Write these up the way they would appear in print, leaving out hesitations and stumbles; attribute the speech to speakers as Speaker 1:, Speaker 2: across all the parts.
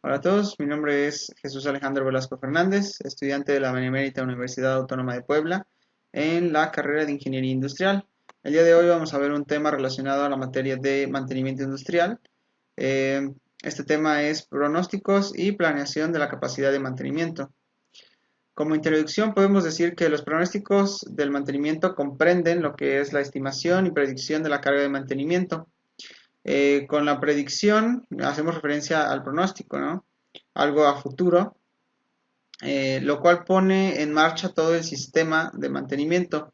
Speaker 1: Hola a todos, mi nombre es Jesús Alejandro Velasco Fernández, estudiante de la Benemérita Universidad Autónoma de Puebla en la carrera de Ingeniería Industrial. El día de hoy vamos a ver un tema relacionado a la materia de mantenimiento industrial. Eh, este tema es pronósticos y planeación de la capacidad de mantenimiento. Como introducción podemos decir que los pronósticos del mantenimiento comprenden lo que es la estimación y predicción de la carga de mantenimiento. Con la predicción hacemos referencia al pronóstico, ¿no? Algo a futuro, lo cual pone en marcha todo el sistema de mantenimiento.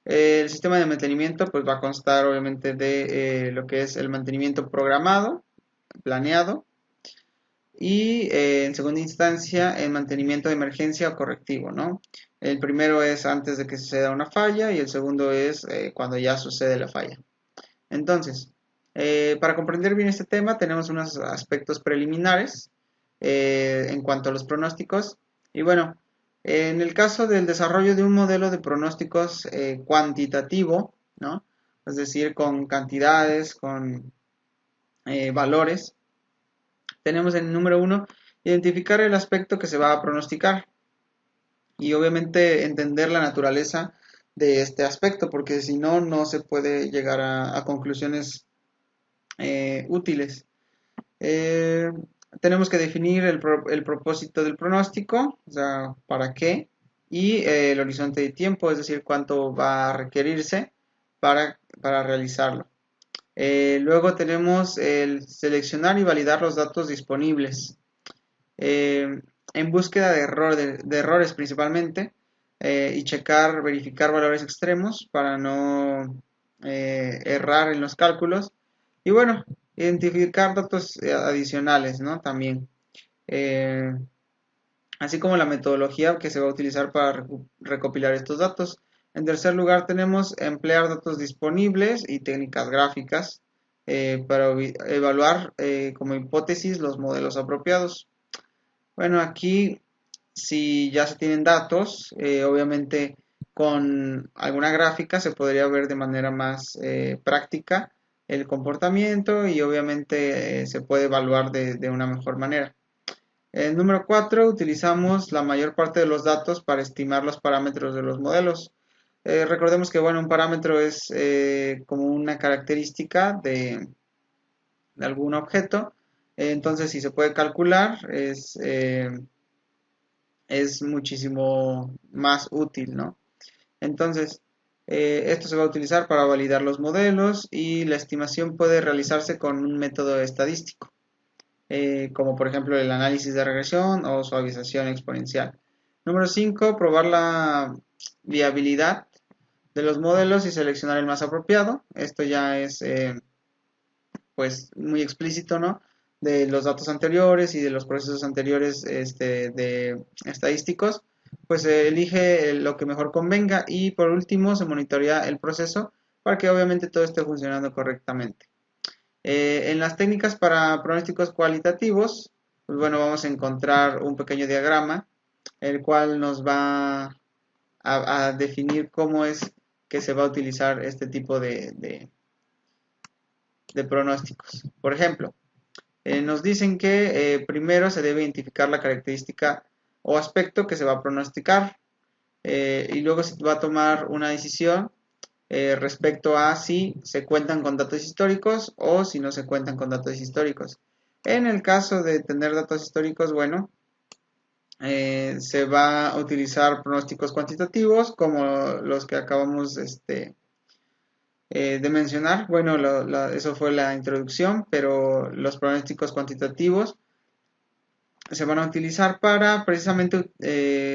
Speaker 1: El sistema de mantenimiento pues va a constar obviamente de lo que es el mantenimiento programado, planeado y en segunda instancia el mantenimiento de emergencia o correctivo, ¿no? El primero es antes de que suceda una falla y el segundo es cuando ya sucede la falla. Entonces, para comprender bien este tema tenemos unos aspectos preliminares en cuanto a los pronósticos. Y bueno, en el caso del desarrollo de un modelo de pronósticos cuantitativo, ¿no? Es decir, con cantidades, con valores, tenemos en el número uno, identificar el aspecto que se va a pronosticar y obviamente entender la naturaleza de este aspecto, porque si no, no se puede llegar a conclusiones útiles. Eh, Tenemos que definir el propósito del pronóstico, o sea, para qué, y el horizonte de tiempo, es decir, cuánto va a requerirse para realizarlo. Luego tenemos el seleccionar y validar los datos disponibles. Eh, en búsqueda de errores principalmente, y verificar valores extremos para no errar en los cálculos. Y bueno, identificar datos adicionales, ¿no? También. Eh, Así como la metodología que se va a utilizar para recopilar estos datos. En tercer lugar tenemos emplear datos disponibles y técnicas gráficas para evaluar como hipótesis los modelos apropiados. Bueno, aquí si ya se tienen datos, obviamente con alguna gráfica se podría ver de manera más práctica el comportamiento y obviamente se puede evaluar de una mejor manera. El número 4, utilizamos la mayor parte de los datos para estimar los parámetros de los modelos. Recordemos que bueno, un parámetro es como una característica de algún objeto. Entonces, si se puede calcular, es muchísimo más útil, ¿no? Entonces, esto se va a utilizar para validar los modelos y la estimación puede realizarse con un método estadístico, como por ejemplo el análisis de regresión o suavización exponencial. Número 5, probar la viabilidad de los modelos y seleccionar el más apropiado. Esto ya es pues muy explícito, ¿no? De los datos anteriores y de los procesos anteriores de estadísticos, pues se elige lo que mejor convenga y por último se monitorea el proceso para que obviamente todo esté funcionando correctamente. En las técnicas para pronósticos cualitativos, pues bueno, vamos a encontrar un pequeño diagrama, el cual nos va a definir cómo es que se va a utilizar este tipo de pronósticos. Por ejemplo, nos dicen que primero se debe identificar la característica o aspecto que se va a pronosticar y luego se va a tomar una decisión respecto a si se cuentan con datos históricos o si no se cuentan con datos históricos. En el caso de tener datos históricos, bueno, se va a utilizar pronósticos cuantitativos como los que acabamos de mencionar. Bueno, eso fue la introducción, pero los pronósticos cuantitativos se van a utilizar para precisamente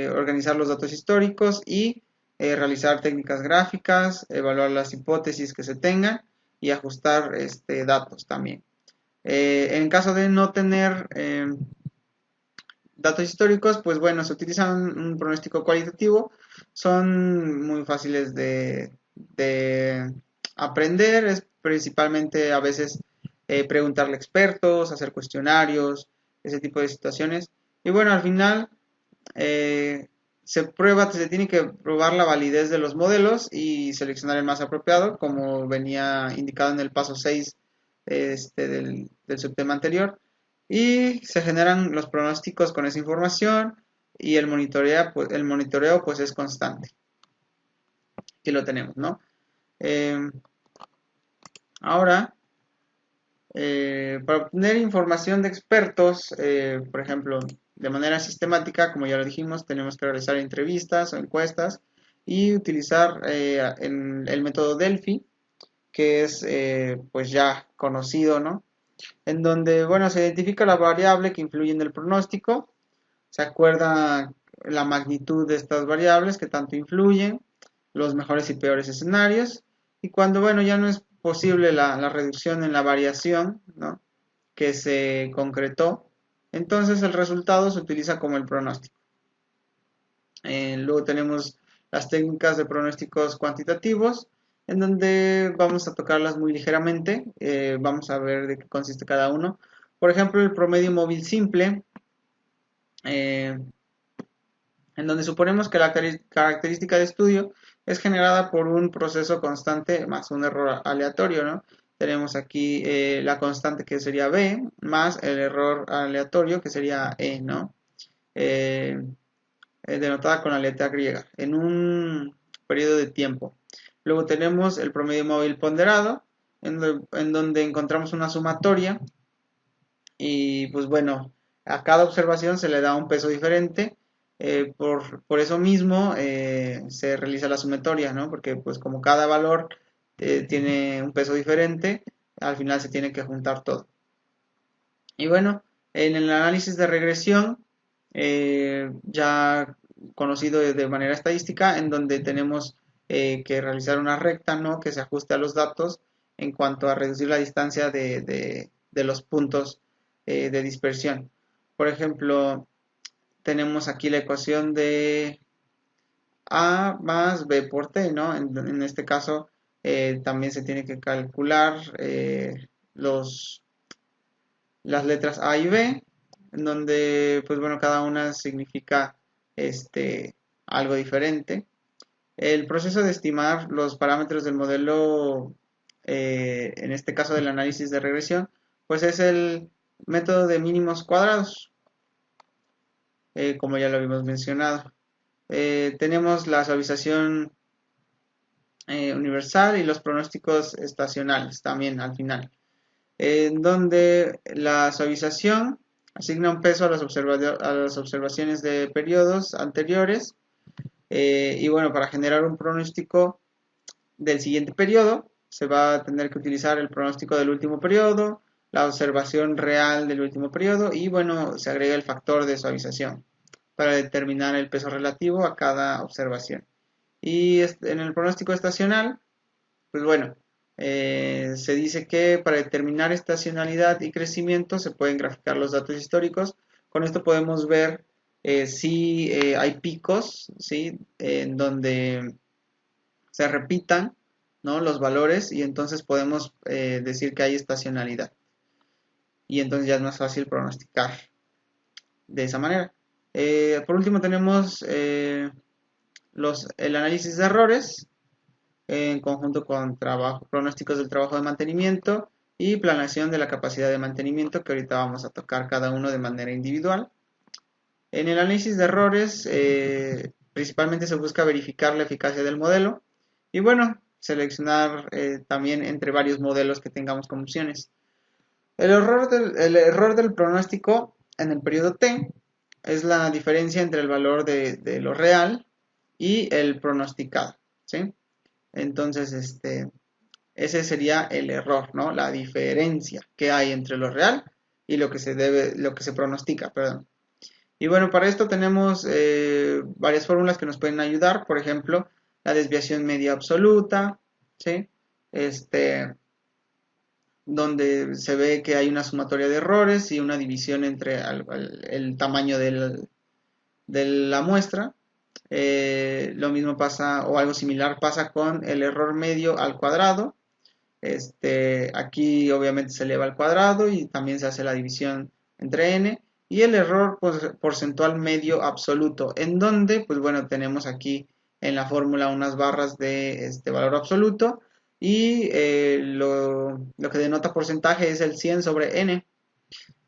Speaker 1: organizar los datos históricos y realizar técnicas gráficas, evaluar las hipótesis que se tengan y ajustar datos también. En caso de no tener datos históricos, pues bueno, se utiliza un pronóstico cualitativo, son muy fáciles de aprender, es principalmente a veces preguntarle a expertos, hacer cuestionarios, ese tipo de situaciones. Y bueno, al final se tiene que probar la validez de los modelos y seleccionar el más apropiado, como venía indicado en el paso 6 del subtema anterior. y se generan los pronósticos con esa información y el monitoreo pues es constante. Aquí lo tenemos, ¿no? Ahora, para obtener información de expertos, por ejemplo, de manera sistemática, como ya lo dijimos, tenemos que realizar entrevistas o encuestas y utilizar el método Delphi, que es pues ya conocido, ¿no? En donde, bueno, se identifica la variable que influye en el pronóstico, se acuerda la magnitud de estas variables que tanto influyen, los mejores y peores escenarios, y cuando, bueno, ya no es posible la reducción en la variación, ¿no?, que se concretó, entonces el resultado se utiliza como el pronóstico. Luego tenemos las técnicas de pronósticos cuantitativos, en donde vamos a tocarlas muy ligeramente, vamos a ver de qué consiste cada uno. Por ejemplo, el promedio móvil simple, eh, en donde suponemos que la característica de estudio es generada por un proceso constante más un error aleatorio, ¿no? Tenemos aquí la constante que sería B, más el error aleatorio que sería E, ¿no? Eh, denotada con la letra griega, en un periodo de tiempo. Luego tenemos el promedio móvil ponderado, en donde encontramos una sumatoria y pues bueno, a cada observación se le da un peso diferente. Por eso mismo se realiza la sumatoria, ¿no? Porque pues como cada valor tiene un peso diferente, al final se tiene que juntar todo. Y bueno, en el análisis de regresión, ya conocido de manera estadística, en donde tenemos que realizar una recta, ¿no?, que se ajuste a los datos en cuanto a reducir la distancia de los puntos de dispersión. Por ejemplo, tenemos aquí la ecuación de A más B por T, ¿no? En este caso también se tiene que calcular las letras A y B, en donde, pues bueno, cada una significa algo diferente. El proceso de estimar los parámetros del modelo, en este caso del análisis de regresión, pues es el método de mínimos cuadrados, como ya lo habíamos mencionado. Tenemos la suavización universal y los pronósticos estacionales también al final, en donde la suavización asigna un peso a las observaciones de periodos anteriores, y bueno, para generar un pronóstico del siguiente periodo se va a tener que utilizar el pronóstico del último periodo, la observación real del último periodo y bueno, se agrega el factor de suavización para determinar el peso relativo a cada observación. Y en el pronóstico estacional, pues bueno, se dice que para determinar estacionalidad y crecimiento se pueden graficar los datos históricos. Con esto podemos ver si hay picos, ¿sí?, en donde se repitan, ¿no?, los valores y entonces podemos decir que hay estacionalidad. Y entonces ya es más fácil pronosticar de esa manera. Por último tenemos el análisis de errores, en conjunto con pronósticos del trabajo de mantenimiento y planeación de la capacidad de mantenimiento, que ahorita vamos a tocar cada uno de manera individual. En el análisis de errores, principalmente se busca verificar la eficacia del modelo y bueno, seleccionar también entre varios modelos que tengamos como opciones. El error del pronóstico en el periodo T es la diferencia entre el valor de lo real y el pronosticado, ¿sí? Entonces, ese sería el error, ¿no? La diferencia que hay entre lo real y lo que se pronostica, perdón. Y bueno, para esto tenemos varias fórmulas que nos pueden ayudar, por ejemplo, la desviación media absoluta, ¿sí? Donde se ve que hay una sumatoria de errores y una división entre el tamaño de la muestra. Lo mismo pasa, o algo similar pasa con el error medio al cuadrado. Aquí obviamente se eleva al cuadrado y también se hace la división entre n. Y el error porcentual medio absoluto, en donde, pues bueno, tenemos aquí en la fórmula unas barras de este valor absoluto y lo que denota porcentaje es el 100 sobre n.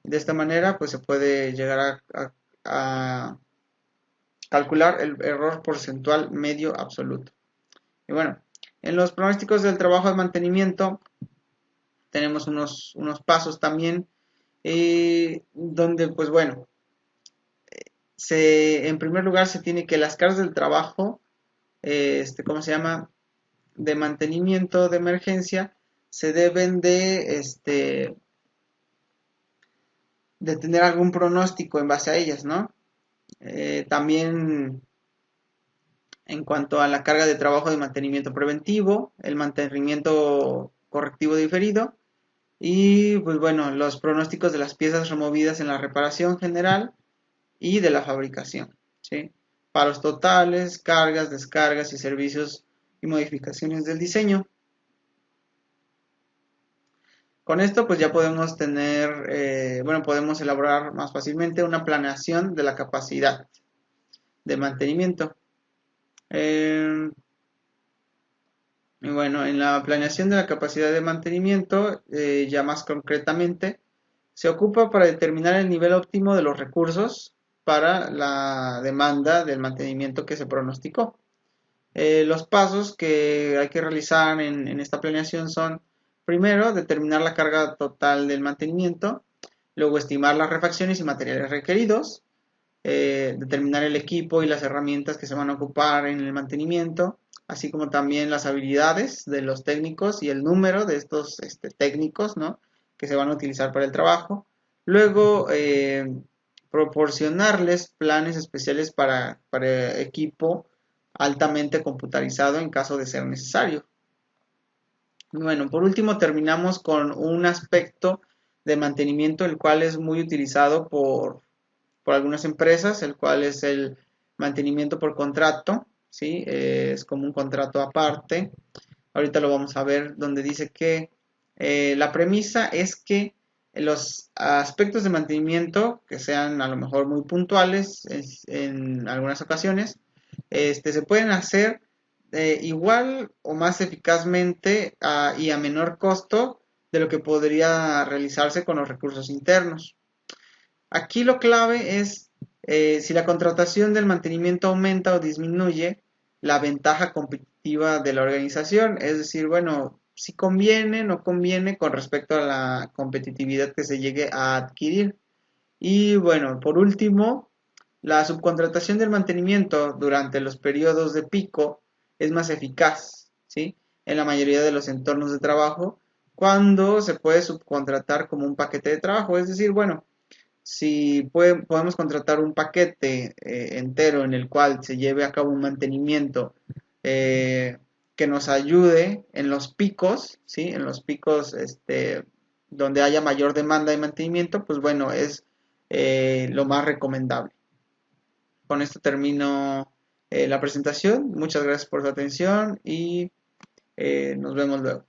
Speaker 1: De esta manera pues se puede llegar a calcular el error porcentual medio absoluto. Y bueno, en los pronósticos del trabajo de mantenimiento tenemos unos pasos también, donde pues bueno, en primer lugar se tiene que las cargas del trabajo, ¿cómo se llama? De mantenimiento de emergencia, se deben de tener algún pronóstico en base a ellas, ¿no? También en cuanto a la carga de trabajo de mantenimiento preventivo, el mantenimiento correctivo diferido y pues bueno, los pronósticos de las piezas removidas en la reparación general y de la fabricación, ¿sí? Paros totales, cargas, descargas y servicios y modificaciones del diseño. Con esto pues ya podemos tener, podemos elaborar más fácilmente una planeación de la capacidad de mantenimiento. Y bueno, en la planeación de la capacidad de mantenimiento, ya más concretamente, se ocupa para determinar el nivel óptimo de los recursos para la demanda del mantenimiento que se pronosticó. Los pasos que hay que realizar en esta planeación son, primero, determinar la carga total del mantenimiento, luego estimar las refacciones y materiales requeridos, determinar el equipo y las herramientas que se van a ocupar en el mantenimiento, así como también las habilidades de los técnicos y el número de estos técnicos, ¿no?, que se van a utilizar para el trabajo. Luego, proporcionarles planes especiales para equipo altamente computarizado en caso de ser necesario. Bueno, por último terminamos con un aspecto de mantenimiento el cual es muy utilizado por algunas empresas, el cual es el mantenimiento por contrato, ¿sí? Es como un contrato aparte. Ahorita lo vamos a ver donde dice que la premisa es que los aspectos de mantenimiento que sean a lo mejor muy puntuales en algunas ocasiones, se pueden hacer igual o más eficazmente y a menor costo de lo que podría realizarse con los recursos internos. Aquí lo clave es si la contratación del mantenimiento aumenta o disminuye la ventaja competitiva de la organización, es decir, bueno, si conviene, no conviene con respecto a la competitividad que se llegue a adquirir. Y bueno, por último, la subcontratación del mantenimiento durante los periodos de pico es más eficaz, ¿sí?, en la mayoría de los entornos de trabajo cuando se puede subcontratar como un paquete de trabajo, es decir, bueno, si podemos contratar un paquete entero en el cual se lleve a cabo un mantenimiento que nos ayude en los picos, ¿sí? En los picos donde haya mayor demanda de mantenimiento, pues bueno, es lo más recomendable. Con esto termino la presentación. Muchas gracias por su atención y nos vemos luego.